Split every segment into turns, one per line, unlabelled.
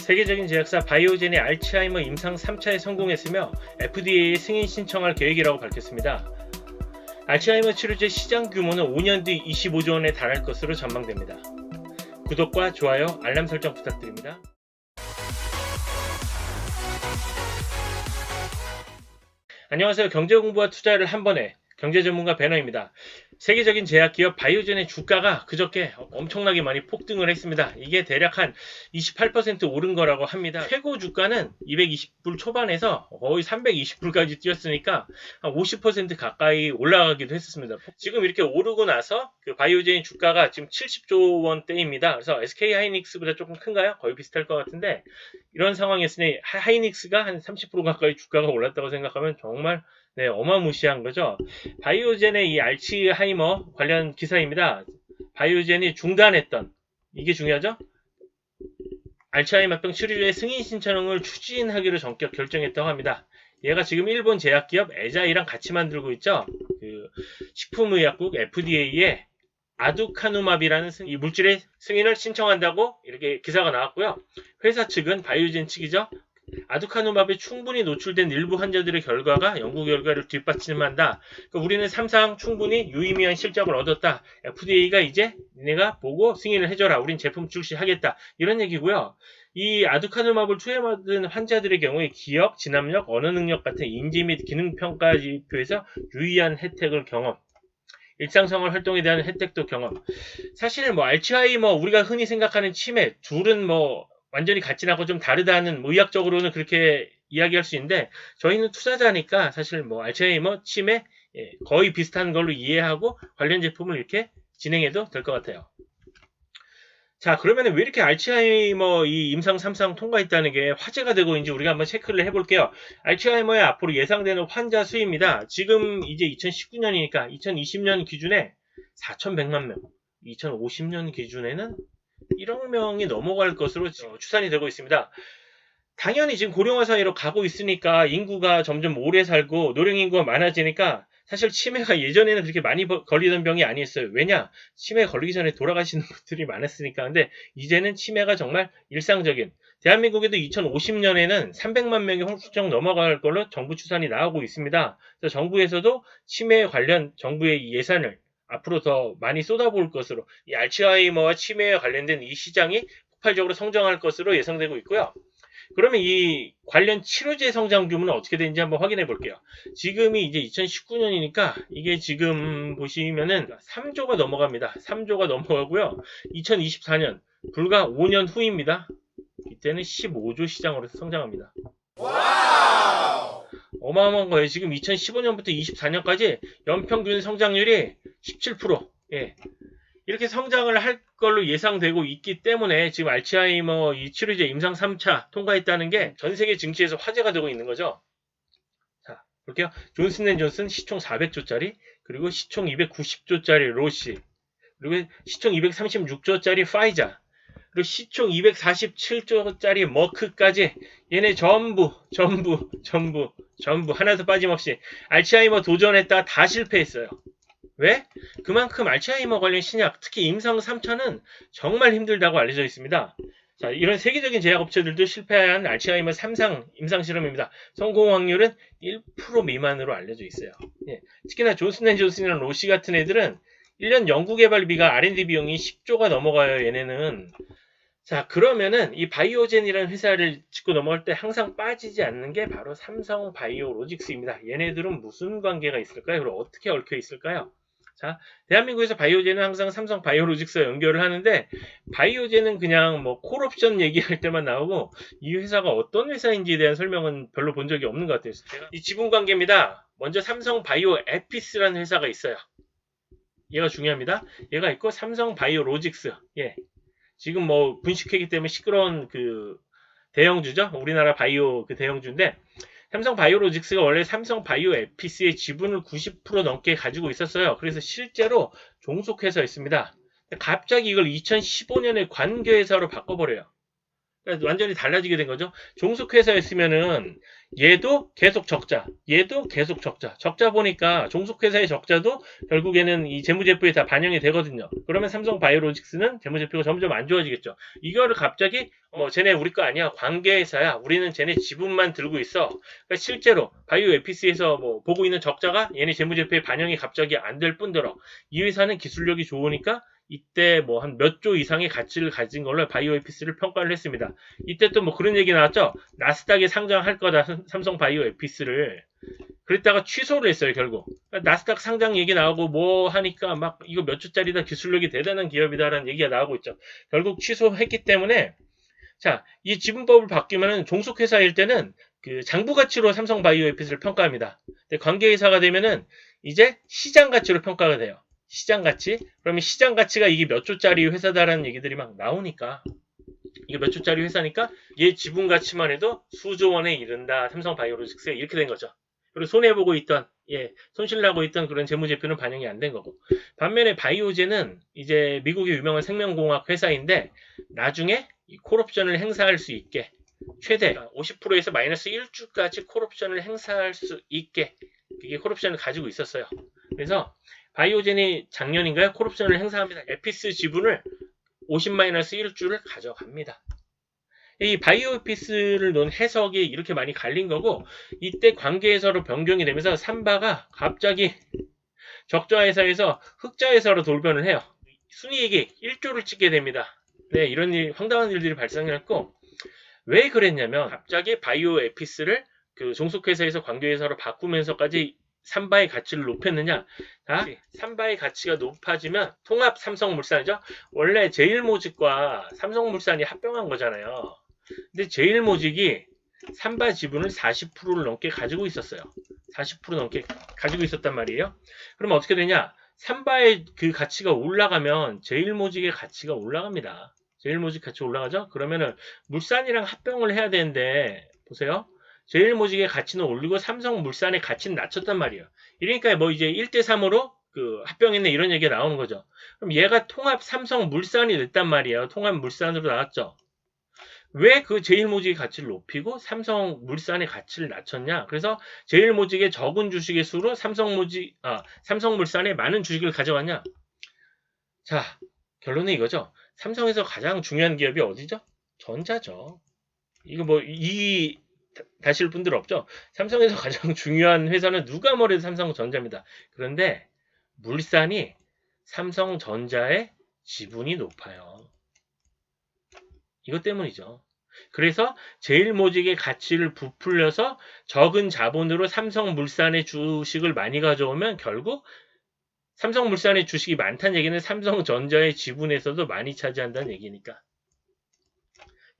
세계적인 제약사 바이오젠이 알츠하이머 임상 3차에 성공했으며 FDA에 승인 신청할 계획이라고 밝혔습니다. 알츠하이머 치료제 시장 규모는 5년 뒤 25조 원에 달할 것으로 전망됩니다. 구독과 좋아요, 알람 설정 부탁드립니다. 안녕하세요. 경제공부와 투자를 한 번에 경제전문가 배너입니다. 세계적인 제약기업 바이오젠의 주가가 그저께 엄청나게 많이 폭등을 했습니다. 이게 대략 한 28% 오른 거라고 합니다. 최고 주가는 220불 초반에서 거의 320불까지 뛰었으니까 한 50% 가까이 올라가기도 했었습니다. 지금 이렇게 오르고 나서 그 바이오젠의 주가가 지금 70조 원대입니다. 그래서 SK 하이닉스보다 조금 큰가요? 거의 비슷할 것 같은데 이런 상황이었으니 하이닉스가 한 30% 가까이 주가가 올랐다고 생각하면 정말 어마무시한 거죠. 바이오젠의 이 알츠하이머 관련 기사입니다. 바이오젠이 중단했던, 이게 중요하죠? 알츠하이머병 치료제의 승인 신청을 추진하기로 전격 결정했다고 합니다. 얘가 지금 일본 제약기업 에자이랑 같이 만들고 있죠. 그 식품의약국 FDA에 아두카누맙이라는 이 물질의 승인을 신청한다고 이렇게 기사가 나왔고요. 회사 측은 바이오젠 측이죠. 아두카누맙에 충분히 노출된 일부 환자들의 결과가 연구 결과를 뒷받침한다. 그러니까 우리는 3상 충분히 유의미한 실적을 얻었다. FDA가 이제 니네가 보고 승인을 해줘라. 우린 제품 출시하겠다. 이런 얘기고요. 이 아두카누맙을 투여받은 환자들의 경우에 기억, 진압력, 언어 능력 같은 인지 및 기능평가 지표에서 유의한 혜택을 경험. 일상생활 활동에 대한 혜택도 경험. 사실 알츠하이머 우리가 흔히 생각하는 치매 둘은 완전히 같진 않고 좀 다르다는 의학적으로는 그렇게 이야기할 수 있는데 저희는 투자자니까 사실 알츠하이머, 치매 거의 비슷한 걸로 이해하고 관련 제품을 이렇게 진행해도 될 것 같아요. 자, 그러면 왜 이렇게 알츠하이머 이 임상 3상 통과했다는 게 화제가 되고 있는지 우리가 한번 체크를 해볼게요. 알츠하이머의 앞으로 예상되는 환자 수입니다. 지금 이제 2019년이니까 2020년 기준에 4,100만 명, 2050년 기준에는 1억 명이 넘어갈 것으로 추산이 되고 있습니다. 당연히 지금 고령화 사회로 가고 있으니까 인구가 점점 오래 살고 노령 인구가 많아지니까 사실 치매가 예전에는 그렇게 많이 걸리던 병이 아니었어요. 왜냐? 치매 걸리기 전에 돌아가시는 분들이 많았으니까. 근데 이제는 치매가 정말 일상적인, 대한민국에도 2050년에는 300만 명이 훌쩍 넘어갈 걸로 정부 추산이 나오고 있습니다. 그래서 정부에서도 치매 관련 정부의 예산을 앞으로 더 많이 쏟아부을 것으로, 이 알츠하이머와 치매에 관련된 이 시장이 폭발적으로 성장할 것으로 예상되고 있고요. 그러면 이 관련 치료제 성장 규모는 어떻게 되는지 한번 확인해 볼게요. 지금이 이제 2019년이니까 이게 지금 보시면은 3조가 넘어갑니다. 3조가 넘어가고요. 2024년 불과 5년 후입니다. 이때는 15조 시장으로 성장합니다. 어마어마한 거예요. 지금 2015년부터 24년까지 연평균 성장률이 17%. 이렇게 성장을 할 걸로 예상되고 있기 때문에 지금 알츠하이머 이 치료제 임상 3차 통과했다는 게 전 세계 증시에서 화제가 되고 있는 거죠. 자, 볼게요. 존슨앤존슨 시총 400조짜리, 그리고 시총 290조짜리 로시, 그리고 시총 236조짜리 파이자, 그리고 시총 247조짜리 머크까지 얘네 전부 하나도 빠짐없이 알츠하이머 도전했다 다 실패했어요. 왜? 그만큼 알츠하이머 관련 신약, 특히 임상 3차는 정말 힘들다고 알려져 있습니다. 자, 이런 세계적인 제약업체들도 실패한 알츠하이머 3상 임상 실험입니다. 성공 확률은 1% 미만으로 알려져 있어요. 특히나 존슨앤존슨이나 로시 같은 애들은 1년 연구개발비가 R&D 비용이 10조가 넘어가요, 얘네는. 자, 그러면은 이 바이오젠이라는 회사를 짚고 넘어갈 때 항상 빠지지 않는 게 바로 삼성 바이오로직스입니다. 얘네들은 무슨 관계가 있을까요? 그리고 어떻게 얽혀 있을까요? 자, 대한민국에서 바이오젠은 항상 삼성 바이오로직스와 연결을 하는데 바이오젠은 그냥 콜옵션 얘기할 때만 나오고 이 회사가 어떤 회사인지에 대한 설명은 별로 본 적이 없는 것 같아요. 이 지분 관계입니다. 먼저 삼성 바이오 에피스라는 회사가 있어요. 얘가 중요합니다. 얘가 있고 삼성 바이오로직스. 지금 분식회기 때문에 시끄러운 그 대형주죠. 우리나라 바이오 그 대형주인데 삼성 바이오로직스가 원래 삼성 바이오 에피스의 지분을 90% 넘게 가지고 있었어요. 그래서 실제로 종속회사였습니다. 갑자기 이걸 2015년에 관계회사로 바꿔버려요. 그러니까 완전히 달라지게 된 거죠. 종속회사였으면은 얘도 계속 적자, 얘도 계속 적자. 적자 보니까 종속회사의 적자도 결국에는 이 재무제표에 다 반영이 되거든요. 그러면 삼성바이오로직스는 재무제표가 점점 안 좋아지겠죠. 이거를 갑자기 쟤네 우리 거 아니야. 관계회사야. 우리는 쟤네 지분만 들고 있어. 그러니까 실제로 바이오에피스에서 보고 있는 적자가 얘네 재무제표에 반영이 갑자기 안 될 뿐더러 이 회사는 기술력이 좋으니까 이때 한 몇 조 이상의 가치를 가진 걸로 바이오에피스를 평가를 했습니다. 이때 또 그런 얘기 나왔죠. 나스닥에 상장할 거다 삼성 바이오에피스를. 그랬다가 취소를 했어요 결국. 나스닥 상장 얘기 나오고 하니까 막 이거 몇 조짜리다 기술력이 대단한 기업이다라는 얘기가 나오고 있죠. 결국 취소했기 때문에 자, 이 지분법을 바뀌면은 종속회사일 때는 그 장부 가치로 삼성 바이오에피스를 평가합니다. 근데 관계회사가 되면은 이제 시장 가치로 평가가 돼요. 시장 가치? 그러면 시장 가치가 이게 몇 조짜리 회사다라는 얘기들이 막 나오니까 이게 몇 조짜리 회사니까 얘 지분 가치만 해도 수조 원에 이른다. 삼성 바이오로직스에 이렇게 된 거죠. 그리고 손해보고 있던 손실나고 있던 그런 재무제표는 반영이 안 된 거고. 반면에 바이오젠은 이제 미국의 유명한 생명공학 회사인데 나중에 이 콜옵션을 행사할 수 있게 최대 50%에서 마이너스 1주까지 콜옵션을 행사할 수 있게 이게 콜옵션을 가지고 있었어요. 그래서 바이오젠이 작년인가요? 콜옵션을 행사합니다. 에피스 지분을 50-1주를 가져갑니다. 이 바이오에피스를 놓은 해석이 이렇게 많이 갈린 거고 이때 관계회사로 변경이 되면서 삼바가 갑자기 적자회사에서 흑자회사로 돌변을 해요. 순이익이 1조를 찍게 됩니다. 네, 이런 황당한 일들이 발생했고 왜 그랬냐면 갑자기 바이오에피스를 그 종속회사에서 관계회사로 바꾸면서까지 삼바의 가치를 높였느냐? 삼바의 가치가 높아지면 통합 삼성물산이죠. 원래 제일모직과 삼성물산이 합병한 거잖아요. 근데 제일모직이 삼바 지분을 40%를 넘게 가지고 있었어요. 40% 넘게 가지고 있었단 말이에요. 그럼 어떻게 되냐? 삼바의 그 가치가 올라가면 제일모직의 가치가 올라갑니다. 제일모직 가치 올라가죠? 그러면은 물산이랑 합병을 해야 되는데 보세요. 제일모직의 가치는 올리고 삼성물산의 가치는 낮췄단 말이에요. 이러니까 이제 1대3으로 그 합병했네 이런 얘기가 나오는 거죠. 그럼 얘가 통합 삼성물산이 됐단 말이에요. 통합물산으로 나왔죠. 왜 그 제일모직의 가치를 높이고 삼성물산의 가치를 낮췄냐? 그래서 제일모직의 적은 주식의 수로 삼성물산의 많은 주식을 가져왔냐? 자, 결론은 이거죠. 삼성에서 가장 중요한 기업이 어디죠? 전자죠. 이거 다실 분들 없죠? 삼성에서 가장 중요한 회사는 누가 뭐래도 삼성전자입니다. 그런데 물산이 삼성전자의 지분이 높아요. 이것 때문이죠. 그래서 제일모직의 가치를 부풀려서 적은 자본으로 삼성물산의 주식을 많이 가져오면 결국 삼성물산의 주식이 많다는 얘기는 삼성전자의 지분에서도 많이 차지한다는 얘기니까.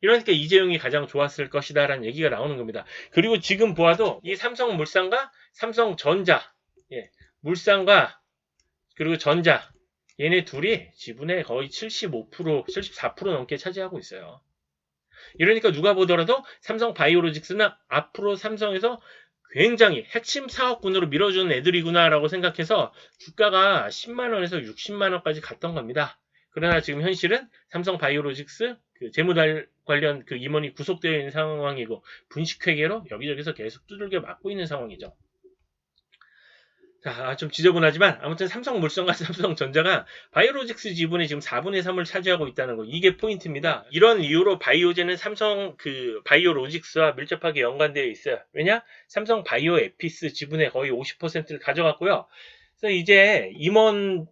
이러니까 이재용이 가장 좋았을 것이다 라는 얘기가 나오는 겁니다. 그리고 지금 보아도 이 삼성물산과 삼성전자, 물산과 그리고 전자 얘네 둘이 지분의 거의 75%, 74% 넘게 차지하고 있어요. 이러니까 누가 보더라도 삼성바이오로직스는 앞으로 삼성에서 굉장히 핵심 사업군으로 밀어주는 애들이구나 라고 생각해서 주가가 10만원에서 60만원까지 갔던 겁니다. 그러나 지금 현실은 삼성바이오로직스 그 재무 관련 그 임원이 구속되어 있는 상황이고 분식회계로 여기저기서 계속 두들겨 맞고 있는 상황이죠. 자, 좀 지저분하지만 아무튼 삼성물산과 삼성전자가 바이오로직스 지분의 지금 4분의 3을 차지하고 있다는 거 이게 포인트입니다. 이런 이유로 바이오젠은 삼성 그 바이오로직스와 밀접하게 연관되어 있어요. 왜냐? 삼성 바이오에피스 지분의 거의 50%를 가져갔고요. 그래서 이제 임원을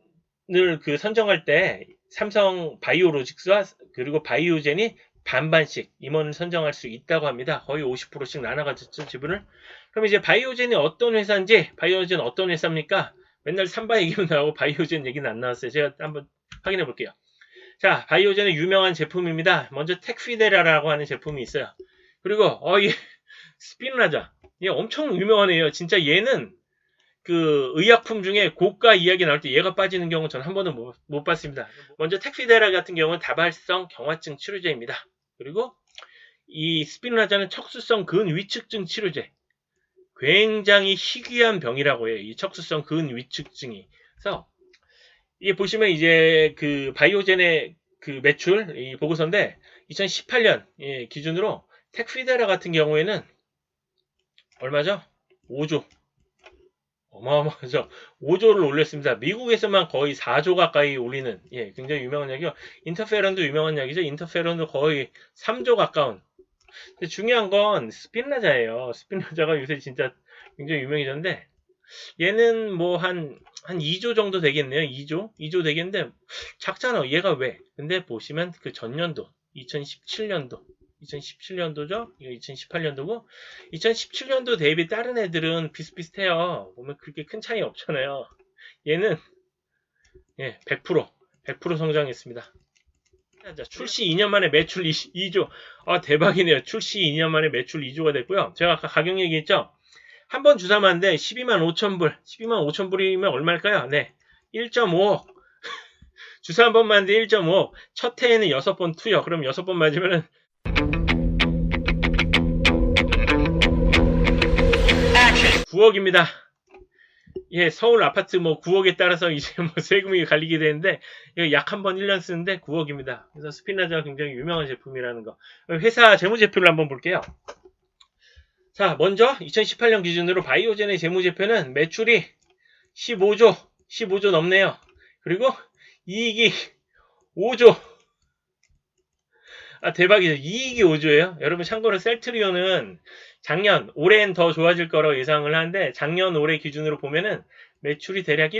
그 선정할 때 삼성 바이오로직스와 그리고 바이오젠이 반반씩 임원을 선정할 수 있다고 합니다. 거의 50%씩 나눠가졌죠, 지분을. 그럼 이제 바이오젠이 어떤 회사인지, 바이오젠 어떤 회사입니까? 맨날 삼바 얘기만 나오고 바이오젠 얘기는 안 나왔어요. 제가 한번 확인해 볼게요. 자, 바이오젠의 유명한 제품입니다. 먼저 텍피데라라고 하는 제품이 있어요. 그리고 이 스피루나자. 얘 엄청 유명하네요. 진짜 얘는 그 의약품 중에 고가 이야기 나올 때 얘가 빠지는 경우는 저는 한 번도 못 봤습니다. 먼저 텍피데라 같은 경우는 다발성 경화증 치료제입니다. 그리고 이 스피루나자는 척수성 근위축증 치료제. 굉장히 희귀한 병이라고 해요. 이 척수성 근위축증이. 그래서 이게 보시면 이제 그 바이오젠의 그 매출 이 보고서인데 2018년 기준으로 텍피데라 같은 경우에는 얼마죠? 5조. 어마어마하죠. 5조를 올렸습니다. 미국에서만 거의 4조 가까이 올리는 굉장히 유명한 약이요. 인터페론도 유명한 약이죠. 인터페론도 거의 3조 가까운. 근데 중요한 건 스피노자예요. 스피노자가 요새 진짜 굉장히 유명해졌는데 얘는 뭐 한 2조 정도 되겠네요. 2조 되겠는데 작잖아. 얘가 왜? 근데 보시면 그 전년도 2017년도죠? 이거 2018년도고 2017년도 대비 다른 애들은 비슷비슷해요. 보면 그렇게 큰 차이 없잖아요. 얘는 100% 성장했습니다. 출시 2년 만에 매출 2조. 아, 대박이네요. 출시 2년 만에 매출 2조가 됐고요. 제가 아까 가격 얘기했죠? 한 번 주사 맞는데 12만 5천 불. 12만 5천 불이면 얼마일까요? 네. 1.5억. 주사 한 번 맞는데 1.5억. 첫 해에는 6번 투여. 그럼 6번 맞으면은 9억입니다. 예, 서울 아파트 뭐 9억에 따라서 이제 뭐 세금이 갈리게 되는데, 이거 약 한 번 1년 쓰는데 9억입니다. 그래서 스피나자가 굉장히 유명한 제품이라는 거. 회사 재무제표를 한번 볼게요. 자, 먼저 2018년 기준으로 바이오젠의 재무제표는 매출이 15조 넘네요. 그리고 이익이 5조. 아, 대박이죠. 이익이 5조예요. 여러분 참고로 셀트리온은 올해는 더 좋아질 거라고 예상을 하는데 작년 올해 기준으로 보면은 매출이 대략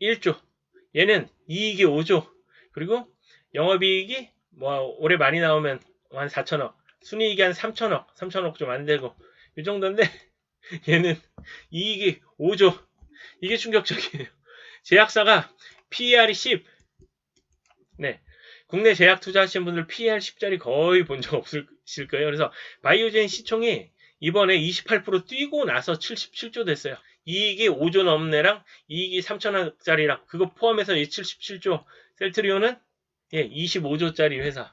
1조. 얘는 이익이 5조. 그리고 영업이익이 뭐 올해 많이 나오면 한 4천억. 순이익이 한 3천억 좀 안 되고 이 정도인데 얘는 이익이 5조. 이게 충격적이에요. 제약사가 PER이 10. 네. 국내 제약 투자하시는 분들 PER 10짜리 거의 본 적 없으실 거예요. 그래서 바이오젠 시총이 이번에 28% 뛰고 나서 77조 됐어요. 이익이 5조 넘네랑 이익이 3천억짜리랑 그거 포함해서 77조. 셀트리온은 25조짜리 회사.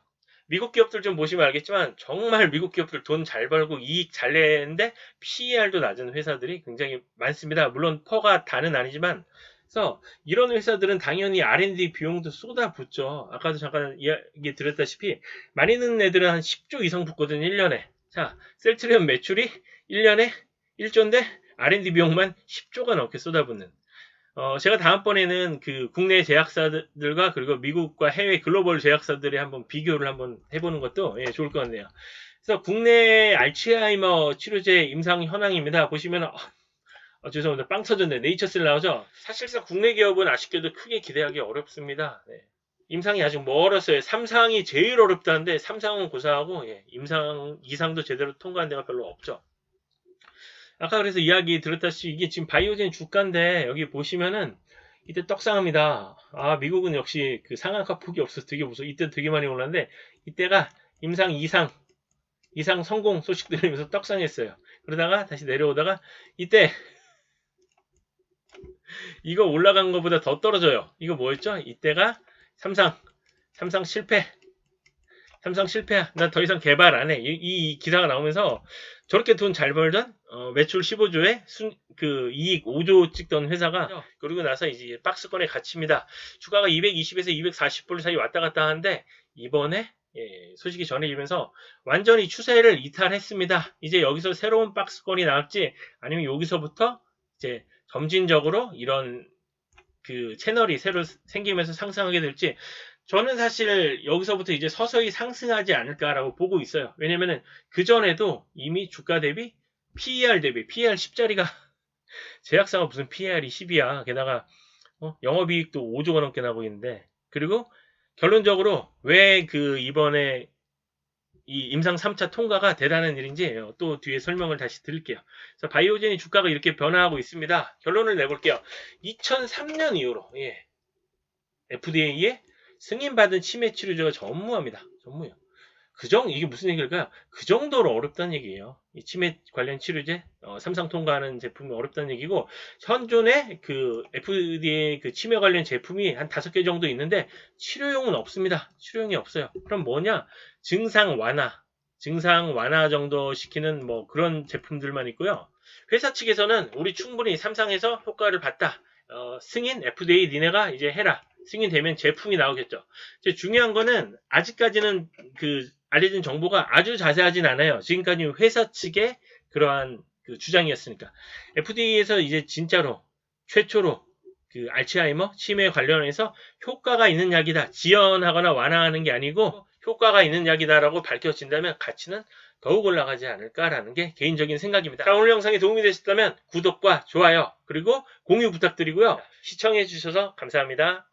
미국 기업들 좀 보시면 알겠지만 정말 미국 기업들 돈 잘 벌고 이익 잘 내는데 PER도 낮은 회사들이 굉장히 많습니다. 물론 퍼가 다는 아니지만 그래서 이런 회사들은 당연히 R&D 비용도 쏟아붓죠. 아까도 잠깐 이야기 드렸다시피 많이 넣는 애들은 한 10조 이상 붓거든요. 1년에. 자, 셀트리온 매출이 1년에 1조인데 R&D 비용만 10조가 넘게 쏟아붓는. 제가 다음번에는 그 국내 제약사들과 그리고 미국과 해외 글로벌 제약사들의 한번 비교를 한번 해보는 것도 좋을 것 같네요. 그래서 국내 알츠하이머 치료제 임상 현황입니다. 보시면 죄송합니다. 빵 터졌네. 네이처셀 나오죠? 사실상 국내 기업은 아쉽게도 크게 기대하기 어렵습니다. 네. 임상이 아직 멀었어요. 3상이 제일 어렵다는데 3상은 고사하고 임상 2상도 제대로 통과한 데가 별로 없죠. 아까 그래서 이야기 들었다시피 이게 지금 바이오젠 주가인데 여기 보시면은 이때 떡상합니다. 아, 미국은 역시 그 상한가 폭이 없어서 되게 무서워. 이때 되게 많이 올랐는데 이때가 임상 2상 성공 소식 들으면서 떡상했어요. 그러다가 다시 내려오다가 이때 이거 올라간 것보다 더 떨어져요. 이거 뭐였죠? 이때가 삼상 실패. 삼상 실패야. 난 더 이상 개발 안 해. 이 기사가 나오면서 저렇게 돈 잘 벌던 매출 15조에 그 이익 5조 찍던 회사가 그리고 나서 이제 박스권에 갇힙니다. 주가가 220에서 240불 사이 왔다 갔다 하는데 이번에 소식이 전해지면서 완전히 추세를 이탈했습니다. 이제 여기서 새로운 박스권이 나올지 아니면 여기서부터 이제 점진적으로 이런 그 채널이 새로 생기면서 상승하게 될지 저는 사실 여기서부터 이제 서서히 상승하지 않을까라고 보고 있어요. 왜냐면은 그전에도 이미 주가 대비 PER 10짜리가 제약사가 무슨 PER이 10이야. 게다가 영업이익도 5조가 넘게 나고 있는데 그리고 결론적으로 왜 그 이번에 이 임상 3차 통과가 대단한 일인지 또 뒤에 설명을 다시 드릴게요. 그래서 바이오젠이 주가가 이렇게 변화하고 있습니다. 결론을 내볼게요. 2003년 이후로 FDA에 승인받은 치매 치료제가 전무합니다. 전무요. 이게 무슨 얘기일까요? 그 정도로 어렵다는 얘기예요. 이 치매 관련 치료제, 삼상 통과하는 제품이 어렵다는 얘기고, 현존에 그 FDA 그 치매 관련 제품이 한 5개 정도 있는데, 치료용은 없습니다. 치료용이 없어요. 그럼 뭐냐? 증상 완화 정도 시키는 뭐 그런 제품들만 있고요. 회사 측에서는 우리 충분히 삼상에서 효과를 봤다. 승인 FDA 니네가 이제 해라. 승인되면 제품이 나오겠죠. 이제 중요한 거는 아직까지는 알려진 정보가 아주 자세하진 않아요. 지금까지 회사 측의 그러한 주장이었으니까. FDA에서 이제 진짜로 최초로 알츠하이머 치매 관련해서 효과가 있는 약이다. 지연하거나 완화하는 게 아니고 효과가 있는 약이다라고 밝혀진다면 가치는 더욱 올라가지 않을까라는 게 개인적인 생각입니다. 자, 오늘 영상이 도움이 되셨다면 구독과 좋아요 그리고 공유 부탁드리고요. 시청해 주셔서 감사합니다.